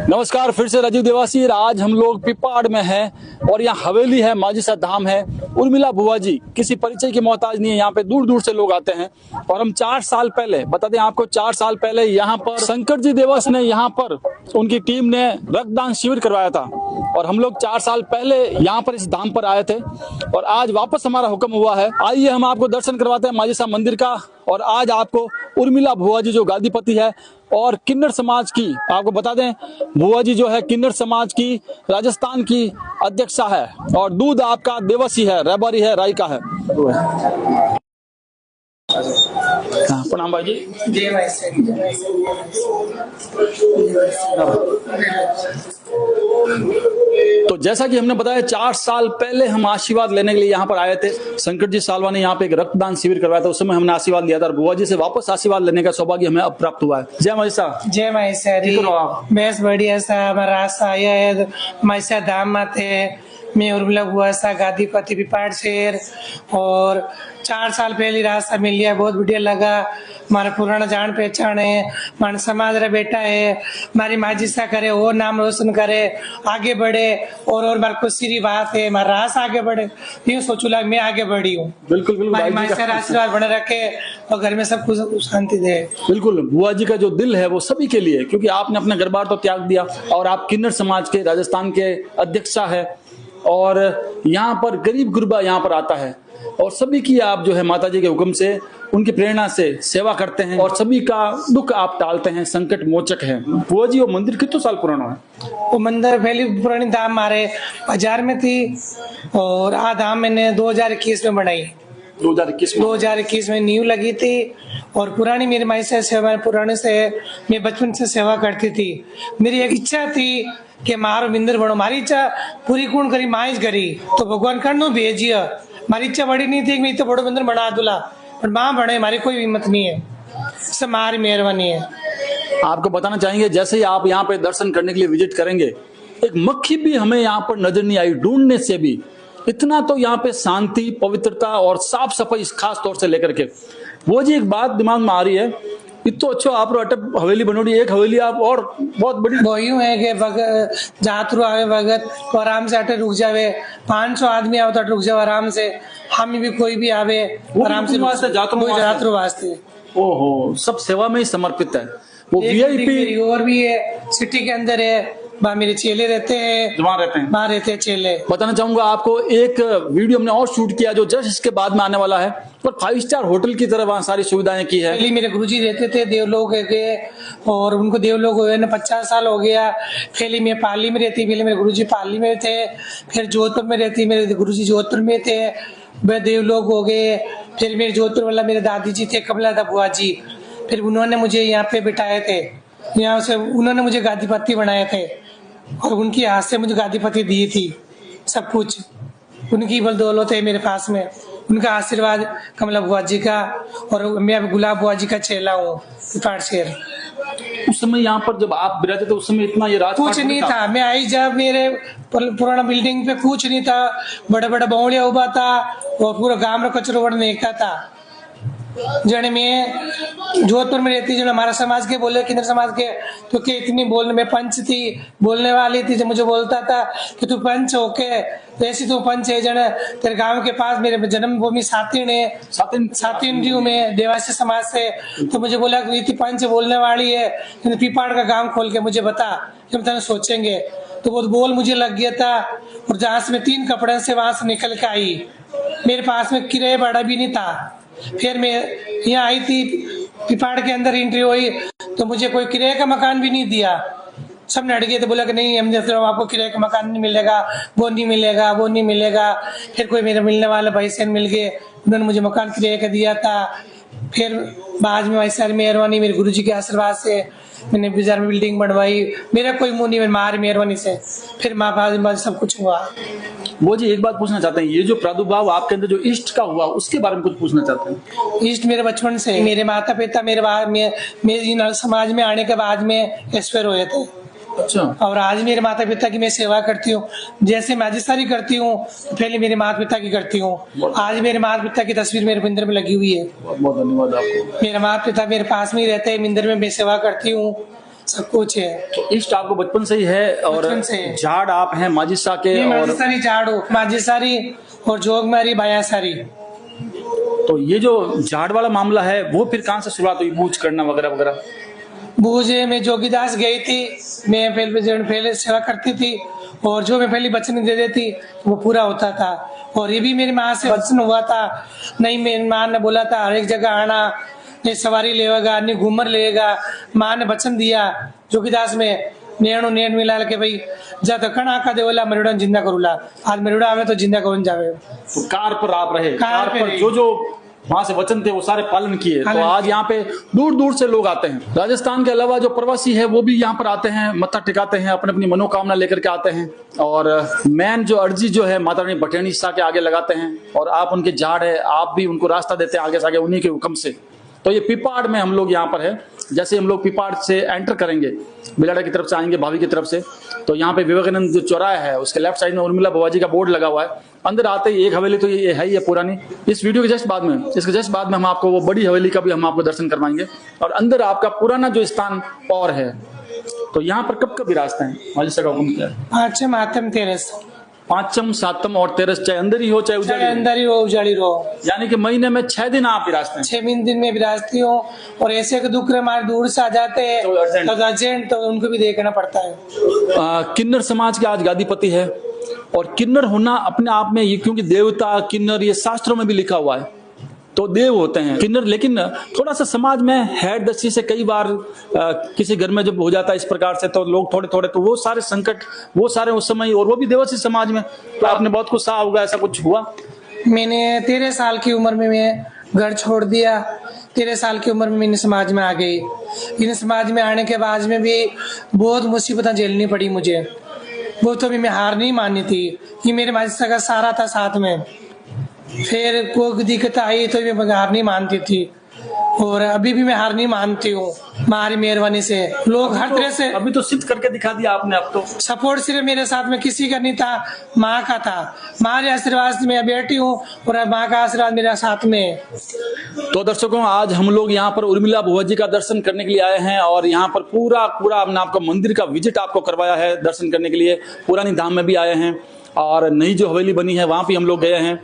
नमस्कार, फिर से राजीव देवासी। आज हम लोग पिपाड़ में हैं और यहाँ हवेली है, माजीसा धाम है। उर्मिला बुआ जी किसी परिचय की मोहताज नहीं है, यहाँ पे दूर दूर से लोग आते हैं। और हम 4 साल पहले, बता दें आपको, 4 साल पहले यहाँ पर शंकर जी देवस ने, यहाँ पर उनकी टीम ने रक्तदान शिविर करवाया था और हम लोग 4 साल पहले यहाँ पर इस धाम पर आए थे और आज वापस हमारा हुक्म हुआ है। आइए हम आपको दर्शन करवाते हैं माजीसा मंदिर का। और आज आपको उर्मिला बुआ जी जो गादीपति है और किन्नर समाज की, आपको बता दें बुआ जी जो है किन्नर समाज की राजस्थान की अध्यक्षा है और दूध आपका देवसी है, रैबरी है, राई का है। प्रणाम भाई जी। जय भाई से। तो जैसा कि हमने बताया 4 साल पहले हम आशीर्वाद लेने के लिए यहाँ पर आए थे। शंकर जी सालवा ने यहाँ पे एक रक्तदान शिविर करवाया था, उस समय हमने आशीर्वाद लिया था और बुआ जी से वापस आशीर्वाद लेने का सौभाग्य हमें अब प्राप्त हुआ है। जय माईसा। जय माईसा। बेस बढ़िया सा हमारा रास्ता आया है माईसा धाम माते। मैं उर्मिला बुआ सा गादीपति पिपाड़ शेर और 4 साल पहले रास्ता मिल गया, बहुत बढ़िया लगा। हमारा पुराना जान पहचान है, हमारा समाज रा बेटा है, हमारी माजीसा करे और नाम रोशन करे, आगे बढ़े और हमारे को सीरी बात है, हमारा रास आगे बढ़े। यूँ सोचू लग मैं आगे बढ़ी हूँ। बिल्कुल बिल्कुल। माईसा आशीर्वाद बने रखे और घर में सब कुछ शांति दे। बिल्कुल, बुआ जी का जो दिल है वो सभी के लिए, क्योंकि आपने अपना घर बार तो त्याग दिया और आप किन्नर समाज के राजस्थान के अध्यक्षा है और यहाँ पर गरीब गुरबा यहाँ पर आता है और सभी की आप जो है माता जी के हुक्म से, उनकी प्रेरणा से सेवा करते हैं और सभी का दुख आप टालते हैं, संकट मोचक है। बुआ जी वो मंदिर कितने साल पुराना है? वो मंदिर पहली पुरानी धाम हमारे बाजार में थी और आ धाम मैंने 2021 में बनाई। 2021 में नींव लगी थी और पुरानी मेरी माई से सेवा, पुराने से मैं बचपन से सेवा करती थी। मेरी एक इच्छा थी कि मारो मंदिर बनो, मारी इच्छा पूरी कौन करी, माइज करी तो भगवान कर नो भेजिए। हमारी इच्छा बड़ी नहीं थी कि मैं तो बड़ो मंदिर बना दूला, पर माँ बने, हमारी कोई हिम्मत नहीं है, सब हमारी मेहरबानी है। आपको बताना चाहेंगे, जैसे ही आप यहाँ पे दर्शन करने के लिए विजिट करेंगे, एक मक्खी भी हमें यहाँ पर नजर नहीं आई ढूंढने से भी। इतना तो यहाँ पे शांति, पवित्रता और साफ सफाई खास तौर से लेकर के। वो जी एक बात दिमाग में आ रही है, इतो अच्छो आप अटक हवेली बनोड़ी, एक हवेली आप और बहुत बड़ी वो यूं है कि जातरू आवे भगत तो आराम से अटे रुक जावे, 500 आदमी आओ तो रुक जाओ आराम से, हम भी कोई भी आवे आराम से जातरू वास्ते। ओहो, सब सेवा में ही समर्पित है। वो वीआईपी और भी है, सिटी के अंदर है, वहाँ मेरे चेले रहते हैं, वहाँ रहते हैं चेले। बताना चाहूंगा आपको, एक वीडियो हमने और शूट किया जो जस्ट इसके बाद में आने वाला है, और 5 स्टार होटल की तरह वहाँ सारी सुविधाएं की है। पहले मेरे गुरुजी रहते थे देवलोक के और उनको देवलोक हुए ना 50 साल हो गया। पहले मैं पाली में रहती, पहले मेरे गुरुजी पाली में थे, फिर जोधपुर में रहती, मेरे गुरुजी जोधपुर में थे, वे देवलोक हो गए। फिर मेरे जोधपुर वाला मेरे दादी जी थे कमला दा बुआ जी, फिर उन्होंने मुझे यहाँ पे बिठाए थे, यहाँ से उन्होंने मुझे गादीपति बनाए थे और उनकी हाथ से मुझे गादीपति दी थी। सब कुछ उनकी बलदौलत है मेरे पास में, उनका आशीर्वाद कमला बुआ जी का, और मैं अब गुलाब बुआ जी का चेला हूँ पिपाड़ शेर। उस समय यहाँ पर जब आप बिराजे थे उस समय इतना ये राज कुछ नहीं था। मैं आई जब मेरे पुराना बिल्डिंग पे कुछ नहीं था, बड़ा बड़ा बावड़िया उबा था और पूरा गांव में कचरो वड़ देखता था। जने मैं जोधपुर में रहती, जो हमारा समाज के बोले किन्नर समाज के, तो कि इतनी बोलने में पंच थी, बोलने वाली थी, जो मुझे बोलता था कि तू पंच होके तो ऐसी तू पंच है जन, तेरे गांव के पास मेरे जन्मभूमि सातिन है, सातिन में देवासी समाज से, तो मुझे बोला कि इतनी पंच बोलने वाली है, पिपाड़ का गाँव खोल के मुझे बता, हम तेने सोचेंगे। तो वो बोल मुझे लग गया था और जहाँ से मैं 3 कपड़े से वहां से निकल के आई, मेरे पास में किराया भाड़ा भी नहीं था। फिर मैं यहाँ आई थी, पिपाड़ के अंदर एंट्री हुई तो मुझे कोई किराए का मकान भी नहीं दिया। सब ने गए तो बोला कि नहीं, हम आपको किराए का मकान नहीं मिलेगा, वो नहीं मिलेगा, वो नहीं मिलेगा। फिर कोई मेरे मिलने वाले भाई से मिल गए, उन्होंने मुझे मकान किराए का दिया था। फिर बाद में वैसे मेहरबानी मेरे गुरुजी के आशीर्वाद से मैंने बाजार में बिल्डिंग बनवाई, मेरा कोई मुंह नहीं, मार मेहरबानी से फिर माँ बाप सब कुछ हुआ। वो जी एक बात पूछना चाहते हैं, ये जो प्रादुर्भाव आपके अंदर जो इष्ट का हुआ उसके बारे में कुछ पूछना चाहते हैं? इष्ट मेरे बचपन से, मेरे माता पिता मेरे समाज में आने के बाद में ईश्वर हुए थे। अच्छा। और आज मेरे माता पिता की मैं सेवा करती हूँ, जैसे माजिस्तारी करती हूँ तो पहले मेरे माता पिता की करती हूँ। आज मेरे माता पिता की तस्वीर मेरे मंदिर में लगी हुई है। बहुत बहुत धन्यवाद आपको। मेरे माता पिता मेरे पास में ही रहते हैं, मंदिर में मैं सेवा करती हूँ सब कुछ है। तो इष्ट आपको बचपन से ही है और बचपन से है। झाड़ आप हैं माजिसा के ये और माजीसारी झाड़ू माजीसारी और जोगमारी बायासारी। तो ये जो झाड़ वाला मामला है वो फिर कहाँ से शुरुआत हुई, बूझ करना वगैरह वगैरह? बूझे में जोगीदास गई थी, मैं पहले सेवा करती थी और जो मैं पहली वचन दे देती वो पूरा होता था। और ये भी मेरी माँ से वचन हुआ था, नहीं मेरी माँ ने बोला था हर एक जगह आना, नहीं सवारी लेगा नहीं घूमर लेगा। माँ ने वचन दिया जोगीदास में नेणु नेण मिला के भाई जब कण आका देवला मरुड़ा जिंदा करूला, आज मरुड़ा आवे तो जिंदा कौन जावे। तो कार पर आप रहे, कार पे पर रही। जो जो वहां से वचन थे वो सारे पालन किए। तो आज यहाँ पे दूर दूर से लोग आते हैं। राजस्थान के अलावा जो प्रवासी है वो भी यहाँ पर आते हैं, मत्था टिकाते हैं, अपनी अपनी मनोकामना लेकर के आते हैं और मेन जो अर्जी जो है माता रानी बटेनी शाह के आगे लगाते हैं और आप उनके झाड़ है, आप भी उनको रास्ता देते हैं आगे से आगे उन्हीं के हुक्म से। तो ये पिपाड़ में हम लोग यहाँ पर है। जैसे हम लोग पिपाड़ से एंटर करेंगे, बिलाड़ा की तरफ से आएंगे, भाभी की तरफ से, तो यहाँ पे विवेकानंद जो चौराहा है उसके लेफ्ट साइड में उर्मिला बुआजी का बोर्ड लगा हुआ है। अंदर आते ही एक हवेली तो ये है ही है पुरानी। इस वीडियो के जस्ट बाद में, इसके जस्ट बाद में हम आपको वो बड़ी हवेली का भी हम आपको दर्शन करवाएंगे और अंदर आपका पुराना जो स्थान और है। तो यहाँ पर कब कब विराजते हैं मालिसा का हुक्म क्या है? पांचम आत्म तेरस, पांचम सातम और तेरस, चाहे अंदर ही हो चाहे चाहे उजाड़ी हो। अंदर ही हो उजाड़ी रहो। यानी कि महीने में 6 दिन आप विराजते हैं। 6 दिन में विराजती हूँ और ऐसे के दुख हमारे दूर से आ जाते हैं तो अर्जेंट तो उनको भी देखना पड़ता है। किन्नर समाज के आज गादीपति है और किन्नर होना अपने आप में ये, क्योंकि देवता किन्नर ये शास्त्रों में भी लिखा हुआ है, तो देव होते हैं किन्नर। लेकिन थोड़ा सा समाज में हैड दस्ती से कई बार किसी घर में जब हो जाता है इस प्रकार से तो लोग थोड़े थोड़े, तो वो सारे संकट वो सारे उस समय, और वो भी देवासी समाज में, तो आपने बहुत कुछ सहा होगा, ऐसा कुछ हुआ? मैंने 13 साल की उम्र में मैं घर छोड़ दिया। 13 साल की उम्र में मैंने समाज में आ गई। इन समाज में आने के बाद में भी बहुत मुसीबतें झेलनी पड़ी मुझे। वो तो भी मैं हार नहीं मानी थी, ये मेरे माजिस्टर का सारा था साथ में। फिर कोई दिक्कत आई तो मैं हार नहीं मानती थी और अभी भी मैं हार नहीं मानती हूँ। हमारी मेहरबानी से लोग हर तरह से अभी तो सिद्ध करके दिखा दिया आपने। अब तो सपोर्ट सिर्फ मेरे साथ में किसी का नहीं था, माँ का था। माँ के आशीर्वाद से मैं बैठी हूँ और माँ का आशीर्वाद मेरे साथ में है। तो दर्शकों, आज हम लोग यहाँ पर उर्मिला बुआजी का दर्शन करने के लिए आए हैं और यहाँ पर पूरा पूरा हमने आपको मंदिर का विजिट आपको करवाया है दर्शन करने के लिए। पुरानी धाम में भी आए हैं और नई जो हवेली बनी है वहां भी हम लोग गए हैं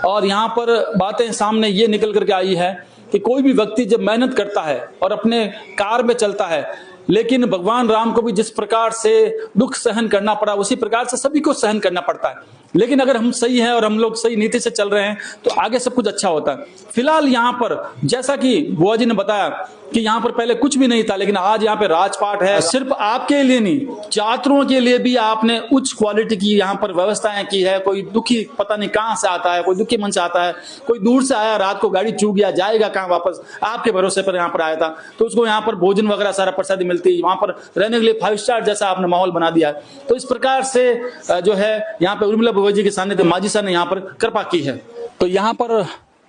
और यहाँ पर बातें सामने ये निकल करके आई है कि कोई भी व्यक्ति जब मेहनत करता है और अपने कार में चलता है, लेकिन भगवान राम को भी जिस प्रकार से दुख सहन करना पड़ा उसी प्रकार से सभी को सहन करना पड़ता है। लेकिन अगर हम सही हैं और हम लोग सही नीति से चल रहे हैं तो आगे सब कुछ अच्छा होता है। फिलहाल यहाँ पर जैसा कि बुआ जी ने बताया कि यहाँ पर पहले कुछ भी नहीं था, लेकिन आज यहाँ पे राजपाट है। सिर्फ आपके लिए नहीं, छात्रों के लिए भी आपने उच्च क्वालिटी की यहाँ पर व्यवस्थाएं की है। कोई दुखी पता नहीं कहाँ से आता है, कोई दुखी मन से आता है, कोई दूर से आया, रात को गाड़ी चूक गया, जाएगा कहाँ वापस, आपके भरोसे पर यहाँ पर आया था तो उसको यहाँ पर भोजन वगैरह सारा प्रसादी मिलती है। वहां पर रहने के लिए 5 स्टार जैसा आपने माहौल बना दिया है। तो इस प्रकार से जो है यहाँ पे उर्मिला बुआ जी के सानिध्य माजिसा ने यहाँ पर कृपा की है। तो यहाँ पर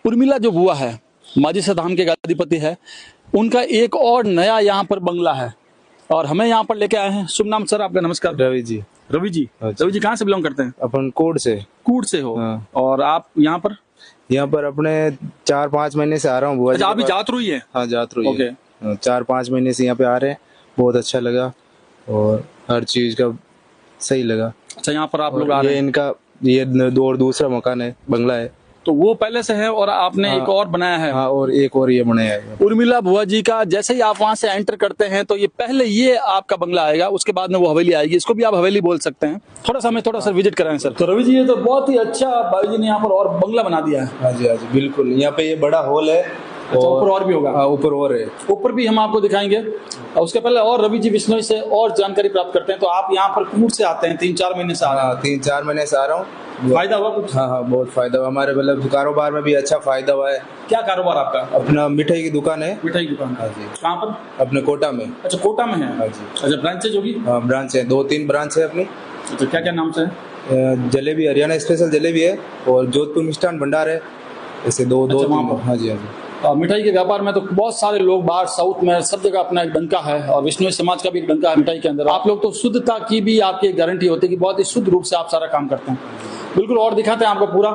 उर्मिला जो बुआ है माजिसा धाम के गादीपति है, उनका एक और नया यहाँ पर बंगला है और हमें यहाँ पर लेके आए हैं। शुभ नाम सर आपका? नमस्कार। रवि जी। रवि जी, रवि जी कहाँ से बिलोंग करते हैं? अपन कोड से। कूट से हो? हाँ। और आप यहाँ पर अपने 4-5 महीने से आ रहा हूँ बुआ जी अच्छा, के अभी पास। जात रुई है? हाँ, जात रही ओके। है। 4-5 महीने से यहाँ पे आ रहे हैं, बहुत अच्छा लगा और हर चीज का सही लगा। अच्छा, यहाँ पर आप लोग आ ये रहे हैं? इनका ये दूसरा मकान है, बंगला है। तो वो पहले से है और आपने एक और बनाया है? हाँ, और एक और ये बनाया है। उर्मिला बुआ जी का जैसे ही आप वहां से एंटर करते हैं तो ये पहले ये आपका बंगला आएगा, उसके बाद में वो हवेली आएगी। इसको भी आप हवेली बोल सकते हैं। थोड़ा सा हमें थोड़ा सा विजिट कराएं सर। तो रवि जी, ये तो बहुत ही अच्छा भाई जी ने यहाँ पर और बंगला बना दिया है। हाँ जी, हाँ जी, बिल्कुल। यहाँ पे ये बड़ा हॉल है। अच्छा, ऊपर और भी होगा? हाँ, ऊपर और है। ऊपर भी हम आपको दिखाएंगे। और उसके पहले और रवि जी बिश्नोई से और जानकारी प्राप्त करते हैं। तो आप यहाँ पर कूट से आते हैं, 3-4 महीने से आ रहे हैं? 3-4 महीने से आ रहा हूँ। फायदा हुआ कुछ? हाँ, बहुत फायदा हुआ। हमारे मतलब कारोबार में भी अच्छा फायदा हुआ है। क्या कारोबार आपका? अपना मिठाई की दुकान है। मिठाई की दुकान? हाँ जी। कहाँ पर? अपने कोटा में। अच्छा, कोटा में है? हाँ जी। अच्छा, ब्रांचेज होगी? हाँ, ब्रांच है, 2-3 ब्रांच है अपनी। अच्छा, क्या क्या नाम से है? जलेबी, हरियाणा स्पेशल जलेबी है और जोधपुर मिष्ठान भंडार है। ऐसे दो अच्छा, वहाँ पर? हाँ जी, हाँ जी। मिठाई के व्यापार में तो बहुत सारे लोग बाहर साउथ में सब जगह अपना एक डंका है और विष्णु समाज का भी एक डंका है मिठाई के अंदर। आप लोग तो शुद्धता की भी आपकी गारंटी होती है कि बहुत ही शुद्ध रूप से आप सारा काम करते हैं। बिल्कुल, और दिखाते हैं आपको पूरा।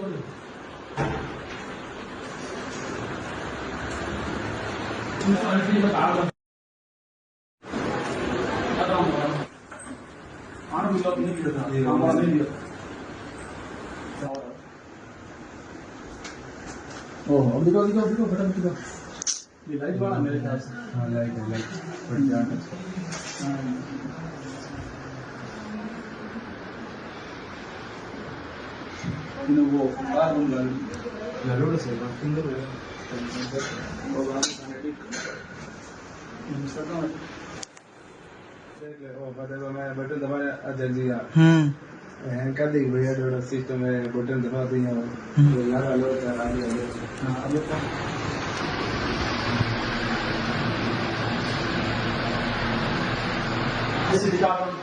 अब दिखाओ दिखाओ दिखाओ फटाफट दिखाओ। ये लाइट वाला मेरे ख्याल से। हाँ लाइट है लाइट बढ़ जाता वो बाहर रूम वाली जरूर से सुंदर है और वहाँ पे कनेक्टिव इंस्टाग्राम देख ले ओ बता मैं बटन दबाया जल्दी यार हैंग कर देगी भैया थोड़ा सिस्टम है बटन दबाते ही तो यार हेलो यार आगे हाँ अब लोग जैसे दिखा रहा हूँ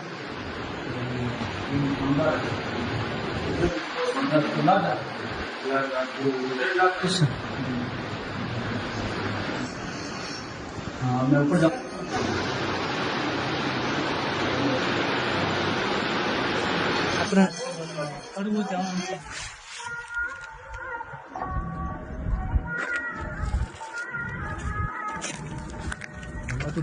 हाँ मैं ऊपर जाऊँ तो